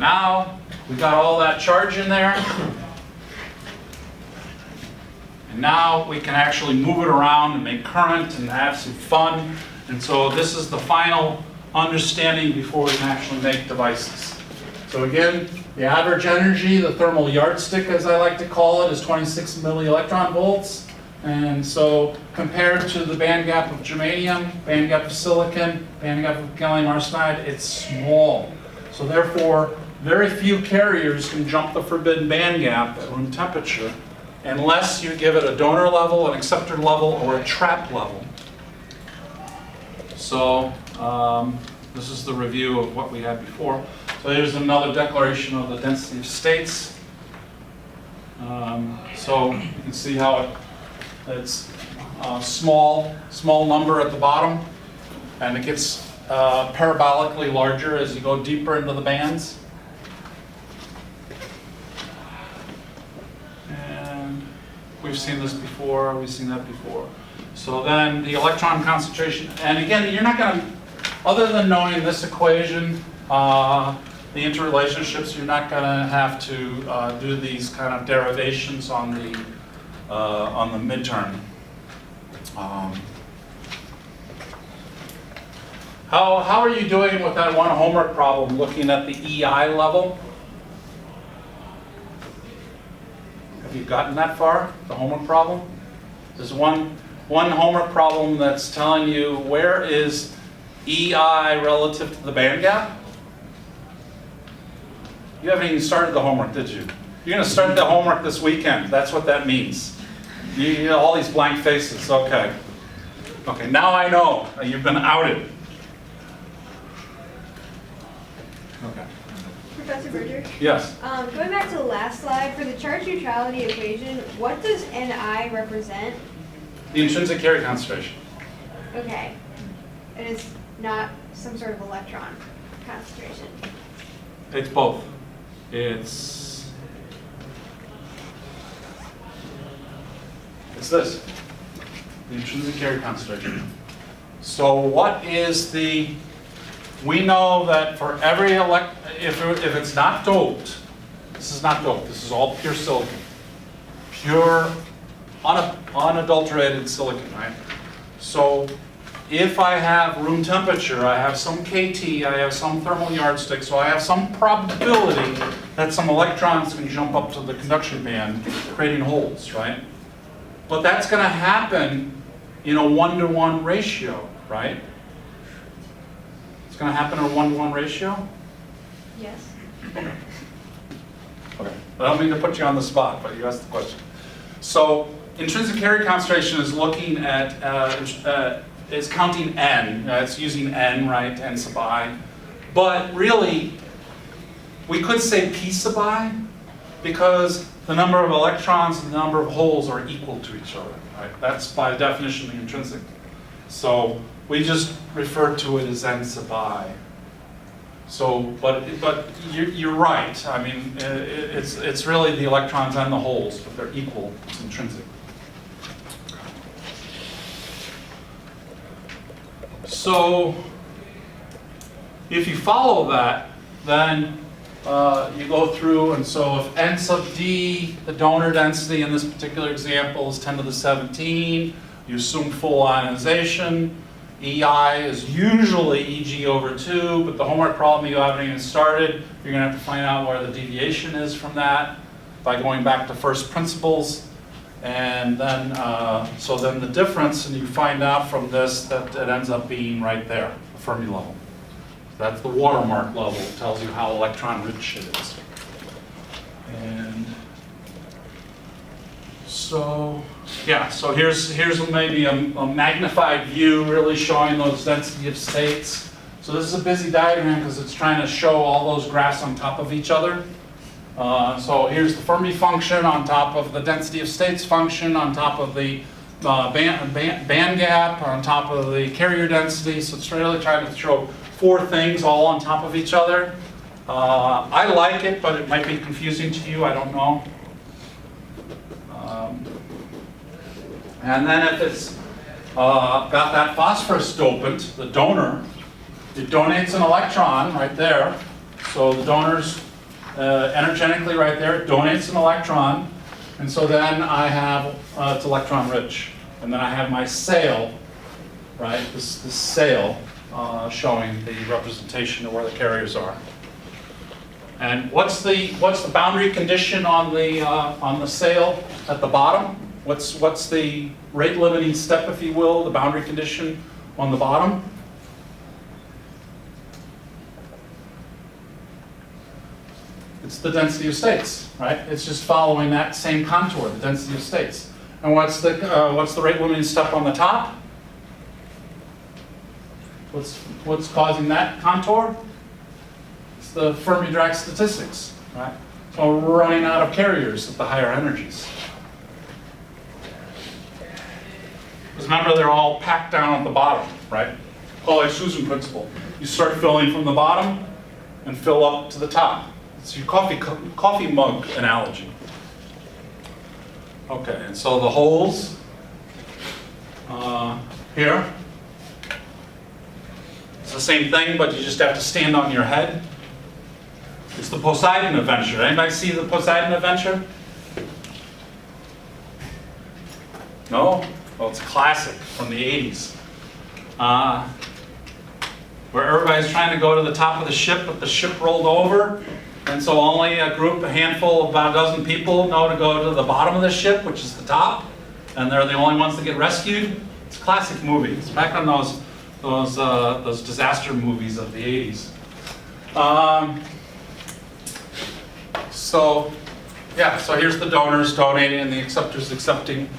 now we got all that charge in there. And now we can actually move it around and make current and have some fun. And so this is the final understanding before we can actually make devices. So again, the average energy, the thermal yardstick as I like to call it, is 26 millielectron volts. And so compared to the band gap of germanium, band gap of silicon, band gap of gallium arsenide, it's small. So therefore, very few carriers can jump the forbidden band gap at room temperature unless you give it a donor level, an acceptor level, or a trap level. So this is the review of what we had before. So here's another declaration of the density of states. So you can see how it's a small number at the bottom, and it gets parabolically larger as you go deeper into the bands. And we've seen this before, we've seen that before. So then the electron concentration, and again, you're not going to, other than knowing this equation, the interrelationships, you're not going to have to do these kind of derivations on the midterm. How are you doing with that one homework problem looking at the EI level? Have you gotten that far, the homework problem? There's one homework problem that's telling you where is EI relative to the band gap? You haven't even started the homework, did you? You're going to start the homework this weekend. That's what that means. You all these blank faces. Okay. Okay, now I know. You've been outed. Okay. Professor Berger? Yes. Going back to the last slide, for the charge neutrality equation, what does Ni represent? The intrinsic carrier concentration. Okay. It is not some sort of electron concentration. It's both. It's this, the intrinsic carrier concentration. So what is the, we know that for every if it's not doped, this is not doped, this is all pure silicon. Pure, unadulterated silicon, right? So if I have room temperature, I have some KT, I have some thermal yardstick, so I have some probability that some electrons can jump up to the conduction band, creating holes, right? But that's going to happen in a 1-to-1 ratio, right? It's going to happen in a 1-to-1 ratio? Yes. Okay. I don't mean to put you on the spot, but you asked the question. So intrinsic carrier concentration is looking at, is counting n. It's using n, right, n sub I. But really, we could say p sub I, because the number of electrons and the number of holes are equal to each other, right? That's by definition the intrinsic. So we just refer to it as n sub I. So, but you're right. I mean, it's really the electrons and the holes, but they're equal. It's intrinsic. So, if you follow that, then you go through, and so if n sub d, the donor density in this particular example is 10 to the 17, you assume full ionization. EI is usually Eg over 2, but the homework problem you haven't even started, you're going to have to find out where the deviation is from that by going back to first principles. And then, so then the difference, and you find out from this that it ends up being right there, the Fermi level. That's the watermark level. It tells you how electron rich it is. And so, yeah, so here's maybe a magnified view really showing those density of states. So this is a busy diagram because it's trying to show all those graphs on top of each other. So here's the Fermi function on top of the density of states function, on top of the band gap, on top of the carrier density. So it's really trying to show 4 things all on top of each other. I like it, but it might be confusing to you, I don't know. And then if it's got that phosphorus dopant, the donor, it donates an electron right there. So the donor's energetically right there, it donates an electron, and so then I have, it's electron rich. And then I have my sail, right, this sail showing the representation of where the carriers are. And what's the boundary condition on the sail at the bottom? What's the rate limiting step, if you will, the boundary condition on the bottom? It's the density of states, right? It's just following that same contour, the density of states. And what's the rate limiting step on the top? What's causing that contour? It's the Fermi-Dirac statistics, right? So we're running out of carriers at the higher energies. Because remember, they're all packed down at the bottom, right? Pauli-Susan principle. You start filling from the bottom and fill up to the top. It's your coffee mug analogy. Okay, and so the holes here, it's the same thing, but you just have to stand on your head. It's the Poseidon adventure. Anybody see the Poseidon adventure? No? Well, it's a classic from the 80s. Where everybody's trying to go to the top of the ship, but the ship rolled over. And so only a handful of about a dozen people know to go to the bottom of the ship, which is the top. And they're the only ones that get rescued. It's a classic movie. It's back on those disaster movies of the 80s. So here's the donors donating and the acceptors accepting.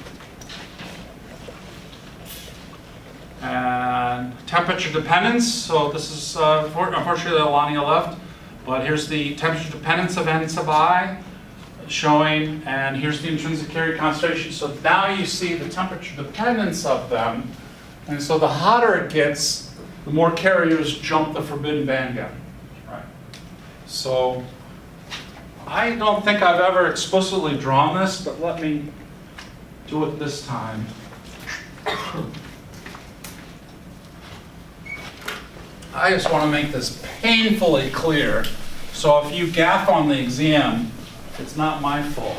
And temperature dependence. So this is, unfortunately, Alania left. But here's the temperature dependence of N sub I showing, and here's the intrinsic carrier concentration. So now you see the temperature dependence of them. And so the hotter it gets, the more carriers jump the forbidden band gap. Right. So I don't think I've ever explicitly drawn this, but let me do it this time. I just want to make this painfully clear. So if you gaffe on the exam, it's not my fault.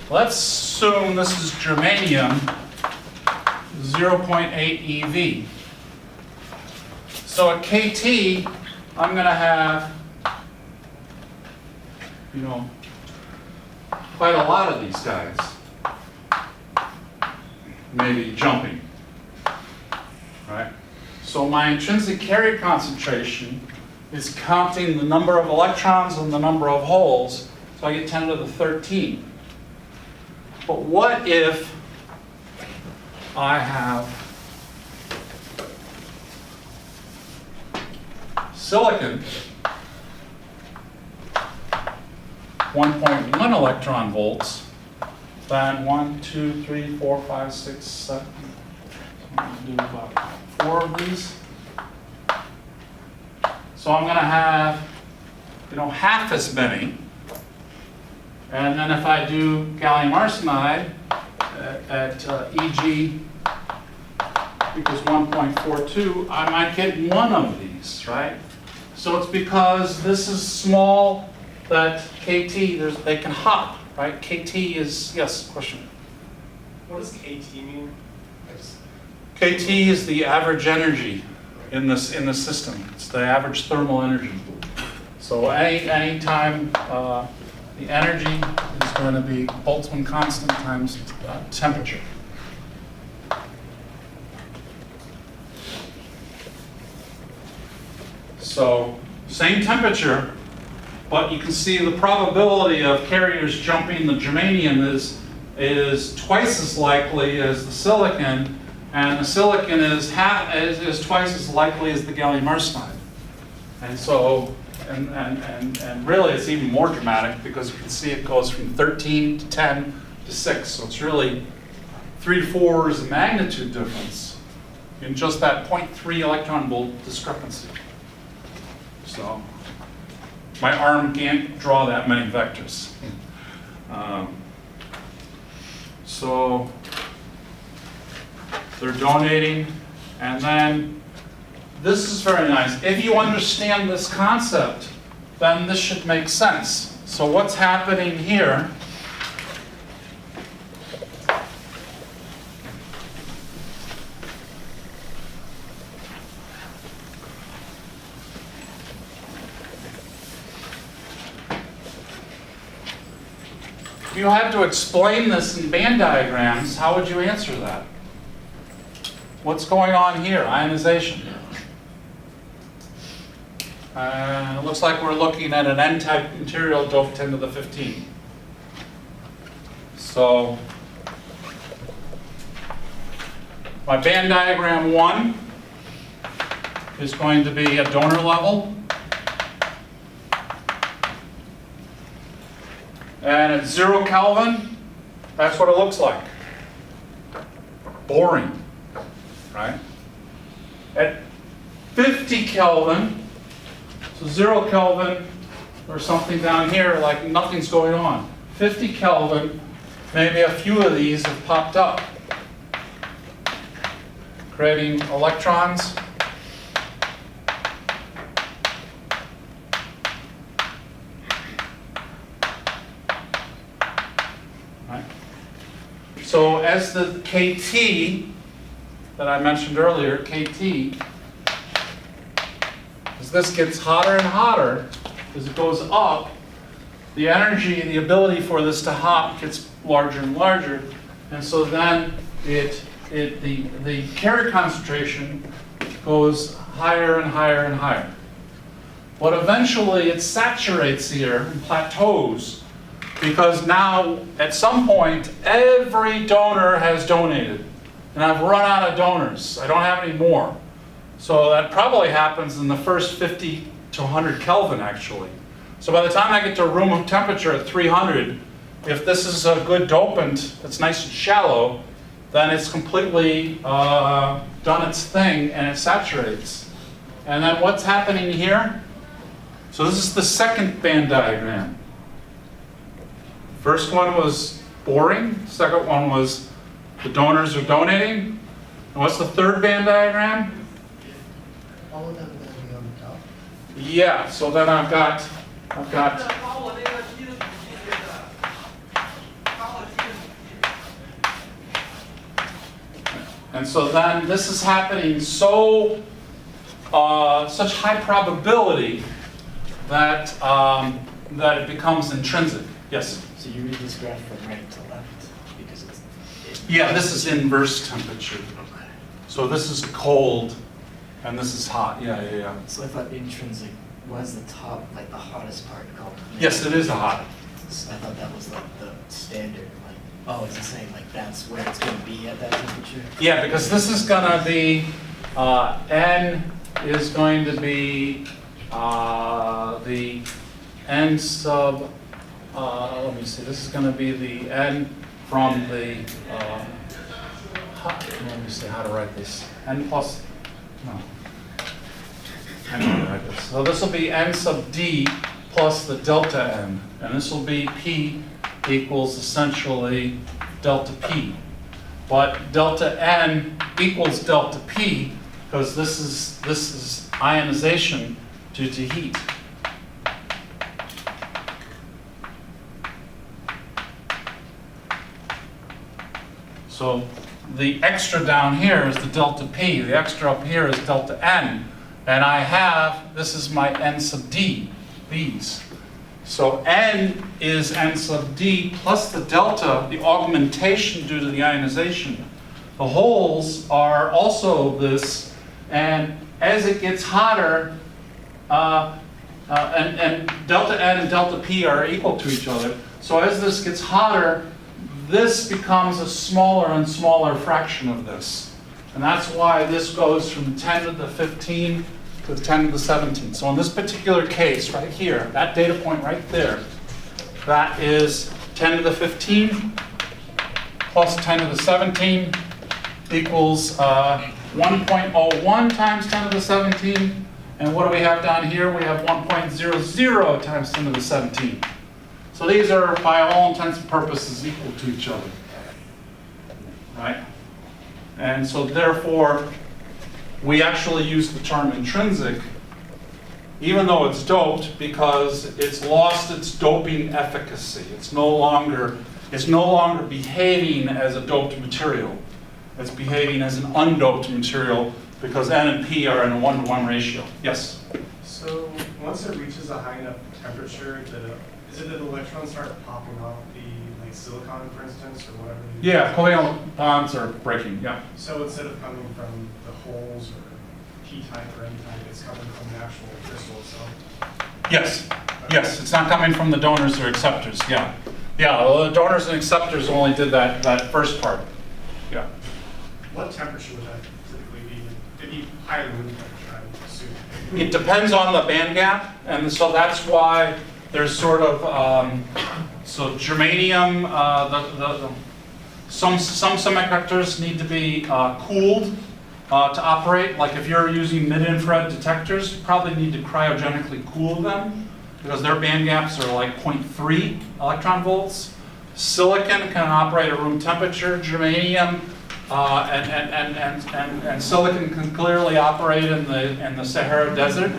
Let's assume this is germanium, 0.8 EV. So at KT, I'm going to have, quite a lot of these guys. Maybe jumping, right? So my intrinsic carrier concentration is counting the number of electrons and the number of holes, so I get 10 to the 13. But what if I have silicon, 1.1 electron volts, then 1, 2, 3, 4, 5, 6, 7. So I'm going to do about 4 of these. So I'm going to have, half as many. And then if I do gallium arsenide at EG equals 1.42, I might get one of these, right? So it's because this is small that KT, they can hop. Right, KT is, yes, question. What does KT mean? KT is the average energy in the system. It's the average thermal energy. So any time the energy is going to be Boltzmann constant times temperature. So same temperature. But you can see the probability of carriers jumping the germanium is twice as likely as the silicon, and the silicon is twice as likely as the gallium arsenide. And so, and really it's even more dramatic because you can see it goes from 13 to 10 to 6. So it's really 3 to 4 orders of magnitude difference in just that 0.3 electron volt discrepancy. So my arm can't draw that many vectors. So they're donating, and then this is very nice. If you understand this concept, then this should make sense. So what's happening here? If you had to explain this in band diagrams, how would you answer that? What's going on here? Ionization. It looks like we're looking at an N-type material doped 10 to the 15. So, my band diagram 1 is going to be a donor level. And at 0 Kelvin, that's what it looks like. Boring, right? At 50 Kelvin, so 0 Kelvin, or something down here, like nothing's going on. 50 Kelvin, maybe a few of these have popped up, creating electrons. Right? So as the KT that I mentioned earlier, KT, as this gets hotter and hotter, as it goes up, the energy, the ability for this to hop gets larger and larger, and so then the carrier concentration goes higher and higher and higher. But eventually it saturates here and plateaus, because now at some point every donor has donated, and I've run out of donors. I don't have any more. So that probably happens in the first 50 to 100 Kelvin, actually. So by the time I get to room temperature at 300, if this is a good dopant that's nice and shallow, then it's completely done its thing and it saturates. And then what's happening here? So this is the second band diagram. First one was boring. Second one was the donors are donating. And what's the third band diagram? All of them will be on the top. Yeah, so then I've got, and so then this is happening so, such high probability that, that it becomes intrinsic. Yes? So you read this graph from right to left because it's... Yeah, this is inverse temperature. Okay. So this is cold and this is hot. Yeah. So I thought intrinsic was the top, like the hottest part called... Yes, it is a hot. So I thought that was like the standard, like, oh, is it saying like that's where it's going to be at that temperature? Yeah, because this is going to be, N is going to be the N sub, let me see, this is going to be the N from the, let me see how to write this, N plus, no. I know how to write this. So this will be N sub D plus the delta N, and this will be P equals essentially delta P. But delta N equals delta P because this is ionization due to heat. So the extra down here is the delta P, the extra up here is delta N, and I have, this is my N sub D, these. So N is N sub D plus the delta, the augmentation due to the ionization. The holes are also this, and as it gets hotter, and delta N and delta P are equal to each other. So as this gets hotter, this becomes a smaller and smaller fraction of this. And that's why this goes from 10 to the 15 to 10 to the 17. So in this particular case, right here, that data point right there, that is 10 to the 15 plus 10 to the 17 equals 1.01 times 10 to the 17. And what do we have down here? We have 1.00 times 10 to the 17. So these are, by all intents and purposes, equal to each other, right? And so therefore, we actually use the term intrinsic, even though it's doped, because it's lost its doping efficacy. It's no longer behaving as a doped material. It's behaving as an undoped material because N and P are in a 1-to-1 ratio. Yes? So once it reaches a high enough temperature, is it that the electrons start popping off the silicon, for instance, or whatever? Yeah, covalent bonds are breaking, yeah. So instead of coming from the holes or P-type or N-type, it's coming from the actual crystal itself? Yes, yes, it's not coming from the donors or acceptors, yeah. Yeah, well, the donors and acceptors only did that first part, yeah. What temperature would that typically be? It'd be higher than room temperature, I would assume. It depends on the band gap, and so that's why there's sort of, so germanium, some semiconductors need to be cooled to operate. Like if you're using mid-infrared detectors, you probably need to cryogenically cool them because their band gaps are like 0.3 electron volts. Silicon can operate at room temperature. Germanium and silicon can clearly operate in the Sahara Desert,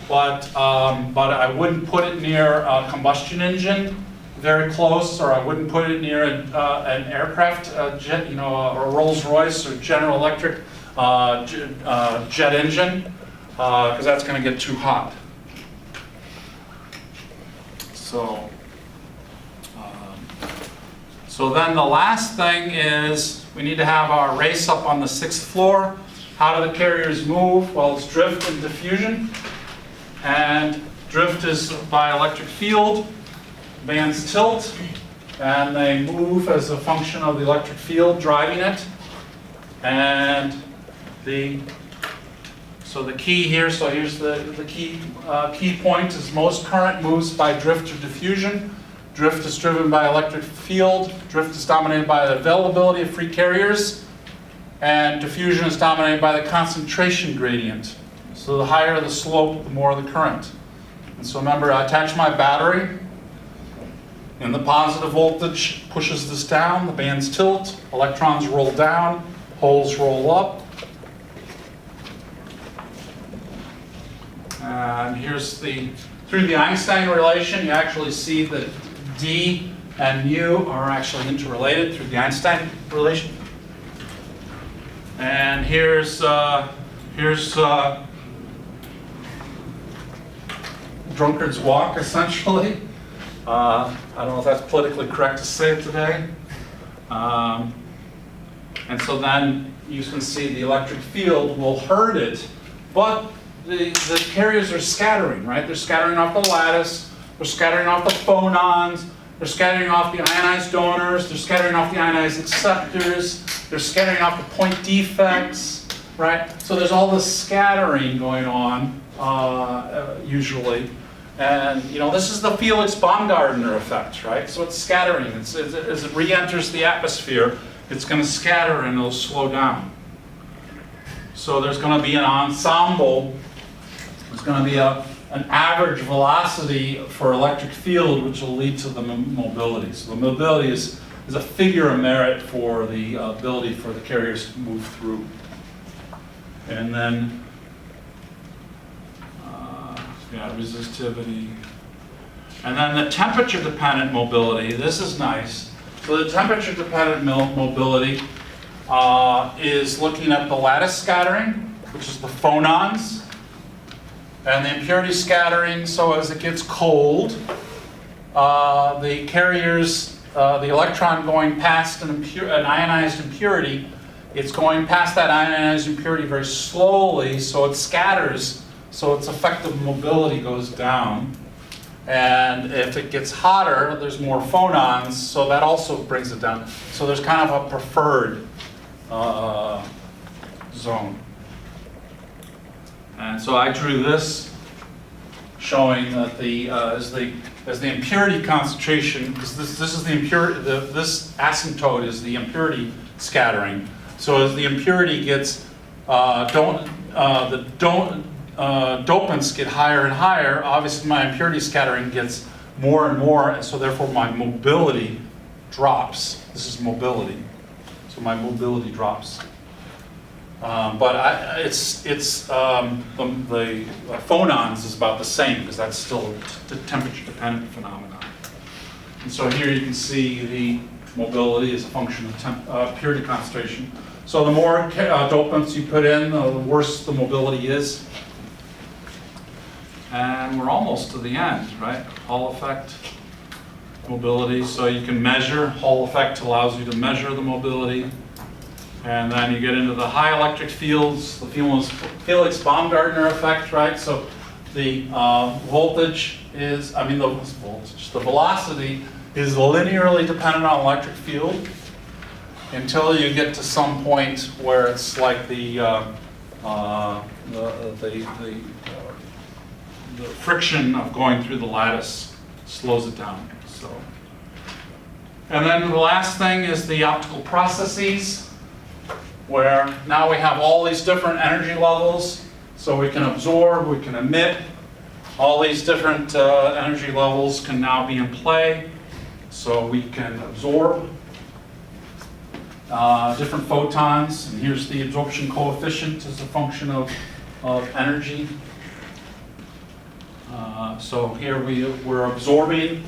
but I wouldn't put it near a combustion engine very close, or I wouldn't put it near an aircraft jet, a Rolls-Royce or General Electric jet engine, because that's going to get too hot. So then the last thing is we need to have our race up on the 6th floor. How do the carriers move? Well, it's drift and diffusion. And drift is by electric field. Bands tilt, and they move as a function of the electric field driving it. And so the key here, so here's the key point is most current moves by drift or diffusion. Drift is driven by electric field. Drift is dominated by the availability of free carriers. And diffusion is dominated by the concentration gradient. So the higher the slope, the more the current. And so remember, I attach my battery, and the positive voltage pushes this down, the bands tilt, electrons roll down, holes roll up. And here's through the Einstein relation, you actually see that D and mu are actually interrelated through the Einstein relation. And here's drunkard's walk, essentially. I don't know if that's politically correct to say it today. And so then you can see the electric field will hurt it, but the carriers are scattering, right? They're scattering off the lattice, they're scattering off the phonons, they're scattering off the ionized donors, they're scattering off the ionized acceptors, they're scattering off the point defects, right? So there's all this scattering going on, usually. And this is the Felix-Baumgartner effect, right? So it's scattering. As it re-enters the atmosphere, it's going to scatter and it'll slow down. So there's going to be an ensemble. There's going to be an average velocity for electric field, which will lead to the mobility. So the mobility is a figure of merit for the ability for the carriers to move through. And then resistivity. And then the temperature-dependent mobility, this is nice. So the temperature-dependent mobility is looking at the lattice scattering, which is the phonons, and the impurity scattering. So as it gets cold, the carriers, the electron going past an ionized impurity, it's going past that ionized impurity very slowly, so it scatters. So its effective mobility goes down. And if it gets hotter, there's more phonons, so that also brings it down. So there's kind of a preferred zone. And so I drew this showing that as the impurity concentration, because this is the impurity, this asymptote is the impurity scattering. So as the impurity gets, dopants get higher and higher, obviously my impurity scattering gets more and more, and so therefore my mobility drops. This is mobility. So my mobility drops. But the phonons is about the same because that's still a temperature-dependent phenomenon. And so here you can see the mobility is a function of purity concentration. So the more dopants you put in, the worse the mobility is. And we're almost to the end, right? Hall effect, mobility. So you can measure. Hall effect allows you to measure the mobility. And then you get into the high electric fields, the Felix-Baumgartner effect, right? So the voltage is, the velocity is linearly dependent on electric field until you get to some point where it's like the friction of going through the lattice slows it down. So, and then the last thing is the optical processes, where now we have all these different energy levels, so we can absorb, we can emit. All these different energy levels can now be in play, so we can absorb different photons, and here's the absorption coefficient as a function of energy. So here we're absorbing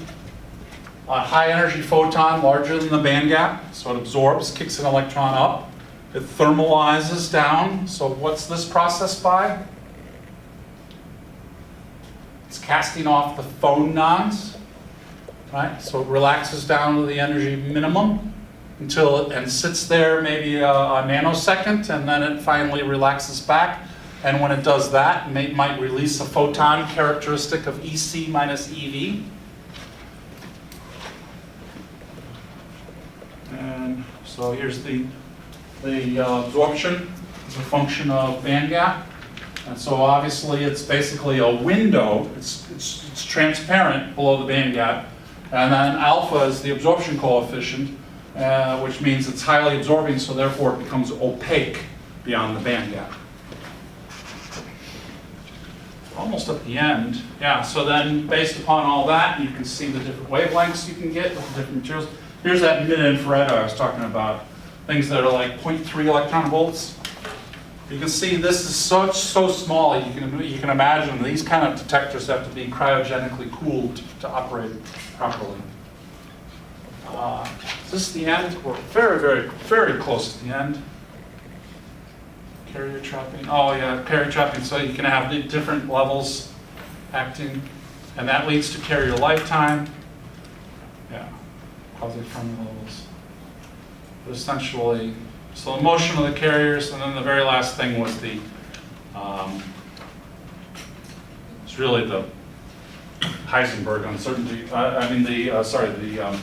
a high energy photon larger than the band gap, so it absorbs, kicks an electron up. It thermalizes down. So what's this process by? It's casting off the phonons, right? So it relaxes down to the energy minimum and sits there maybe a nanosecond, and then it finally relaxes back. And when it does that, it might release a photon characteristic of EC minus EV. And so here's the absorption is a function of band gap. And so obviously it's basically a window. It's transparent below the band gap. And then alpha is the absorption coefficient, which means it's highly absorbing, so therefore it becomes opaque beyond the band gap. Almost at the end. Yeah, so then based upon all that, you can see the different wavelengths you can get with the different materials. Here's that mid-infrared I was talking about. Things that are like 0.3 electron volts. You can see this is so small, you can imagine these kind of detectors have to be cryogenically cooled to operate properly. Is this the end? We're very, very, very close to the end. Carrier trapping. Oh yeah, carrier trapping. So you can have the different levels acting, and that leads to carrier lifetime. Yeah, quasi-Fermi levels. But essentially, so the motion of the carriers, and then the very last thing was it's really the Heisenberg uncertainty. The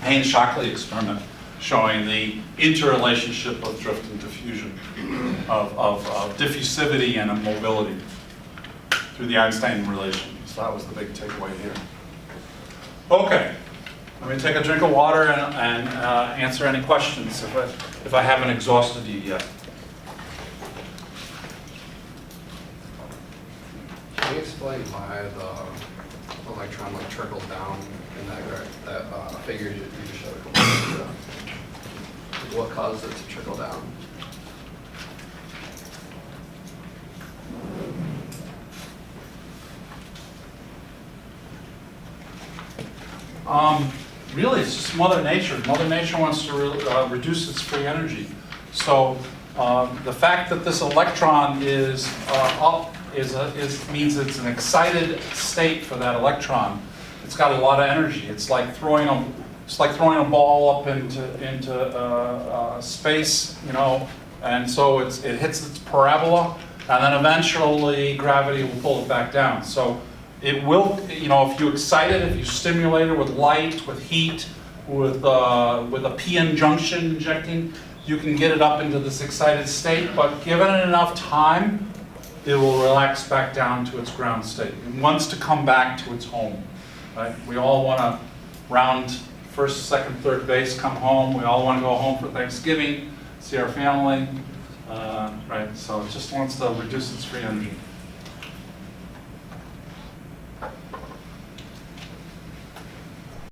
Haynes-Shockley experiment showing the interrelationship of drift and diffusion, of diffusivity and mobility through the Einstein relation. So that was the big takeaway here. Okay. Let me take a drink of water and answer any questions if I haven't exhausted you yet. Can you explain why the electron trickled down in that figure you just showed? What caused it to trickle down? Really, it's just Mother Nature. Mother Nature wants to reduce its free energy. So the fact that this electron is up means it's an excited state for that electron. It's got a lot of energy. It's like throwing a ball up into space, and so it hits its parabola, and then eventually gravity will pull it back down. So it will, if you excite it, if you stimulate it with light, with heat, with a p-n junction injecting, you can get it up into this excited state, but given it enough time, it will relax back down to its ground state. It wants to come back to its home, right? We all want to round first, second, third base, come home. We all want to go home for Thanksgiving, see our family, right? So it just wants to reduce its free energy.